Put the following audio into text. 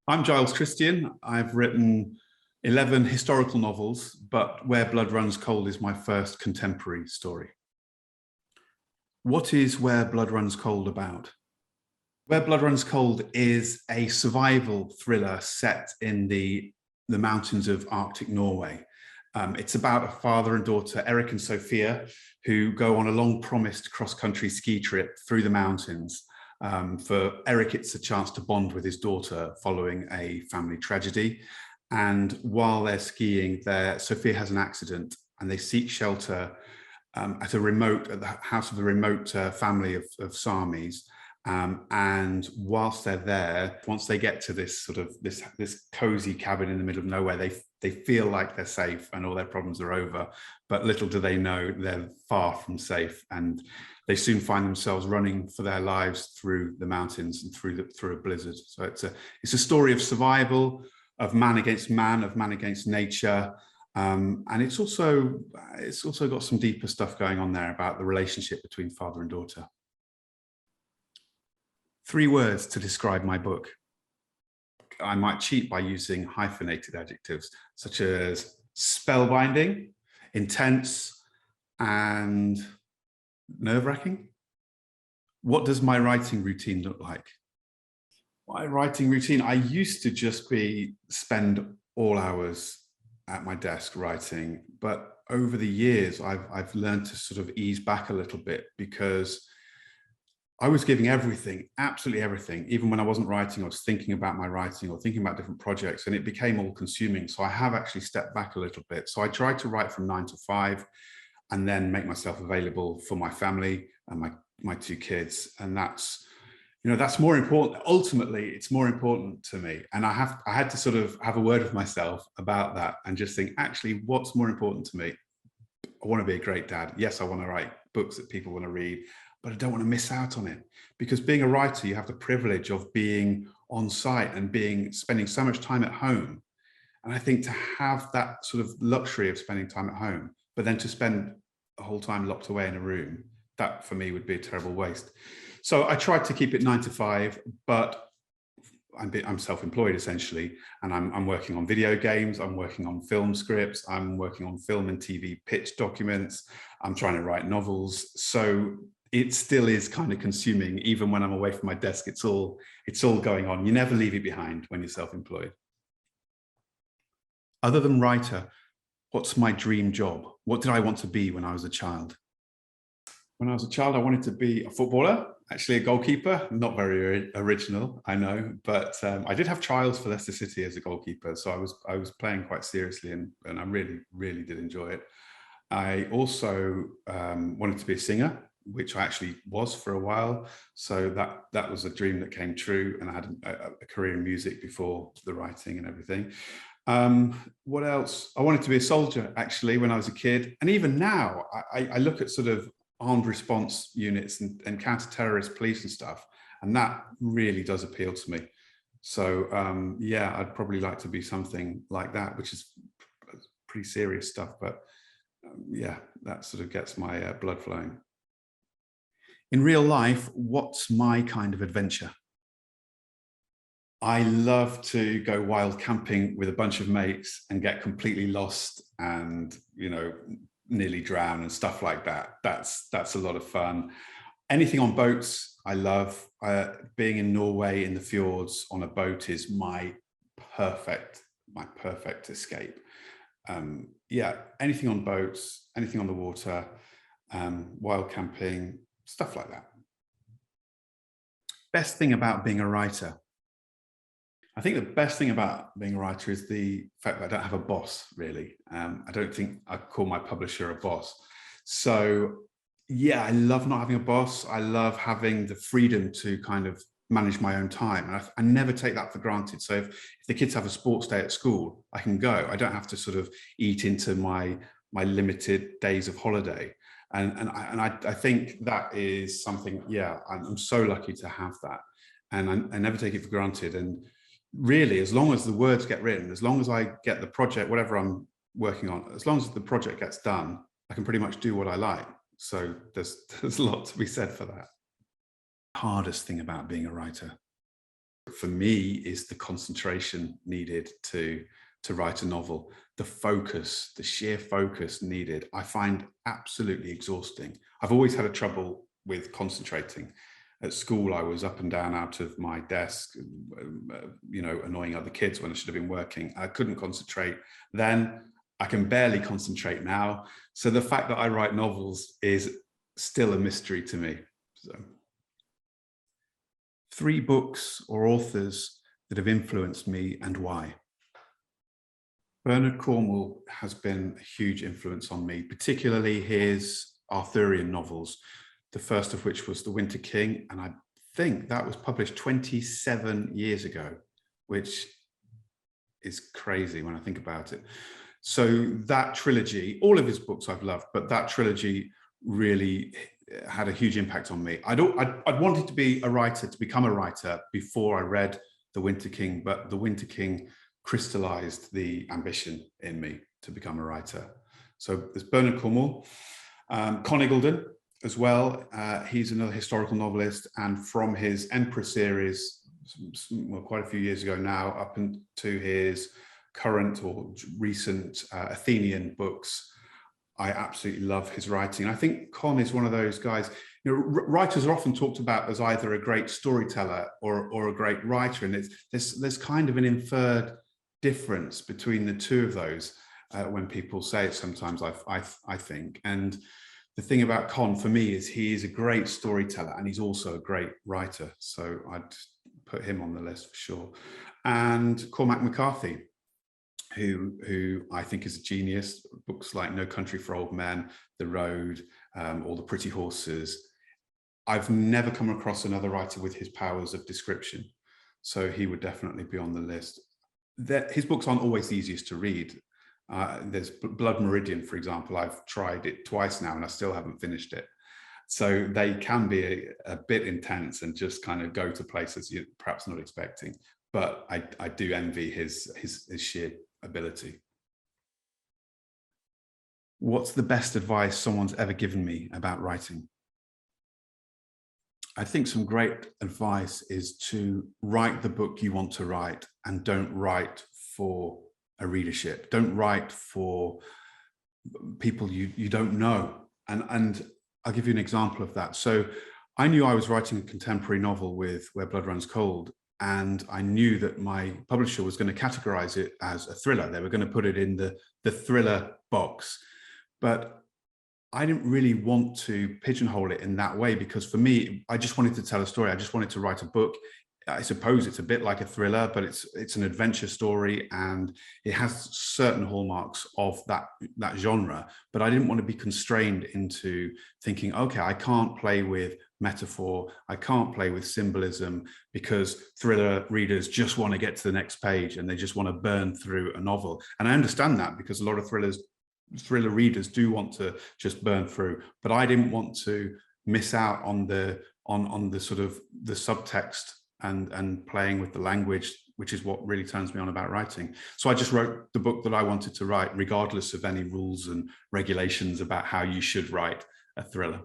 I'm Giles Kristian. I've written 11 historical novels, but Where Blood Runs Cold is my first contemporary story. What is Where Blood Runs Cold about? Where Blood Runs Cold is a survival thriller set in the mountains of Arctic Norway. It's about a father and daughter, Erik and Sofia, who go on a long-promised cross-country ski trip through the mountains. For Erik, it's a chance to bond with his daughter following a family tragedy. And while they're skiing, Sofia has an accident and they seek shelter at the house of a remote family of Samis. And whilst they're there, once they get to this cozy cabin in the middle of nowhere, they feel like they're safe and all their problems are over. But little do they know they're far from safe, and they soon find themselves running for their lives through the mountains and through a blizzard. So it's a story of survival, of man against man, of man against nature. And it's also got some deeper stuff going on there about the relationship between father and daughter. 3 words to describe my book. I might cheat by using hyphenated adjectives such as spellbinding, intense, and nerve-wracking. What does my writing routine look like? My writing routine, I used to just spend all hours at my desk writing, but over the years I've learned to sort of ease back a little bit, because I was giving everything, absolutely everything. Even when I wasn't writing, I was thinking about my writing or thinking about different projects, and it became all consuming. So I have actually stepped back a little bit. So I try to write from 9 to 5 and then make myself available for my family and my 2 kids. And that's more important. Ultimately, it's more important to me. And I had to sort of have a word with myself about that and just think, actually, what's more important to me? I want to be a great dad. Yes, I want to write books that people want to read, but I don't want to miss out on it, because being a writer, you have the privilege of being on site and spending so much time at home. And I think to have that sort of luxury of spending time at home, but then to spend a whole time locked away in a room, that for me would be a terrible waste. So I tried to keep it 9 to 5, but I'm self-employed essentially, and I'm working on video games, I'm working on film scripts, I'm working on film and TV pitch documents, I'm trying to write novels. So it still is kind of consuming. Even when I'm away from my desk, it's all going on. You never leave it behind when you're self-employed. Other than writer, what's my dream job? What did I want to be when I was a child? When I was a child, I wanted to be a footballer, actually a goalkeeper. Not very original, I know, but I did have trials for Leicester City as a goalkeeper. So I was playing quite seriously, and I really, really did enjoy it. I also wanted to be a singer, which I actually was for a while. So that was a dream that came true, and I had a career in music before the writing and everything. What else? I wanted to be a soldier, actually, when I was a kid. And even now, I look at sort of armed response units and counter-terrorist police and stuff, and that really does appeal to me. So yeah, I'd probably like to be something like that, which is pretty serious stuff, but yeah, that sort of gets my blood flowing. In real life, what's my kind of adventure? I love to go wild camping with a bunch of mates and get completely lost and, nearly drown and stuff like that. That's a lot of fun. Anything on boats, I love. Being in Norway in the fjords on a boat is my perfect escape. Yeah, anything on boats, anything on the water, wild camping, stuff like that. Best thing about being a writer. I think the best thing about being a writer is the fact that I don't have a boss, really. I don't think I'd call my publisher a boss. So yeah, I love not having a boss. I love having the freedom to kind of manage my own time. And I never take that for granted. So if the kids have a sports day at school, I can go. I don't have to sort of eat into my limited days of holiday. And I think that is something, yeah, I'm so lucky to have that. And I never take it for granted. And really, as long as the words get written, as long as I get the project, whatever I'm working on, as long as the project gets done, I can pretty much do what I like. So there's a lot to be said for that. Hardest thing about being a writer. for me is the concentration needed to write a novel, the focus, the sheer focus needed, I find absolutely exhausting. I've always had a trouble with concentrating. At school, I was up and down out of my desk, you know, annoying other kids when I should have been working. I couldn't concentrate then. I can barely concentrate now. So the fact that I write novels is still a mystery to me. So, 3 books or authors that have influenced me and why. Bernard Cornwell has been a huge influence on me, particularly his Arthurian novels, the first of which was The Winter King, and I think that was published 27 years ago, which is crazy when I think about it. So that trilogy, all of his books I've loved, but that trilogy really had a huge impact on me. I'd wanted to be a writer, to become a writer before I read The Winter King, but The Winter King crystallized the ambition in me to become a writer. So there's Bernard Cornwell, Con Eagledon as well. He's another historical novelist, and from his Emperor series, well, quite a few years ago now, up into his current or recent Athenian books, I absolutely love his writing. I think Con is one of those guys, you know, writers are often talked about as either a great storyteller or a great writer, and there's kind of an inferred difference between the two of those when people say it sometimes, I think. And the thing about Con for me is he is a great storyteller and he's also a great writer. So I'd put him on the list for sure. And Cormac McCarthy, who I think is a genius. Books like No Country for Old Men, The Road, or The Pretty Horses. I've never come across another writer with his powers of description. So he would definitely be on the list. His books aren't always the easiest to read. There's Blood Meridian, for example. I've tried it twice now and I still haven't finished it. So they can be a bit intense and just kind of go to places you're perhaps not expecting. But I do envy his sheer ability. What's the best advice someone's ever given me about writing? I think some great advice is to write the book you want to write and don't write for a readership. Don't write for people you don't know. And I'll give you an example of that. So I knew I was writing a contemporary novel with Where Blood Runs Cold, and I knew that my publisher was going to categorize it as a thriller. They were going to put it in the thriller box. But I didn't really want to pigeonhole it in that way, because for me, I just wanted to tell a story. I just wanted to write a book. I suppose it's a bit like a thriller, but it's an adventure story and it has certain hallmarks of that genre. But I didn't want to be constrained into thinking, okay, I can't play with metaphor, I can't play with symbolism, because thriller readers just want to get to the next page and they just want to burn through a novel. And I understand that, because a lot of thriller readers do want to just burn through, but I didn't want to miss out on the sort of the subtext and playing with the language, which is what really turns me on about writing. So I just wrote the book that I wanted to write, regardless of any rules and regulations about how you should write a thriller.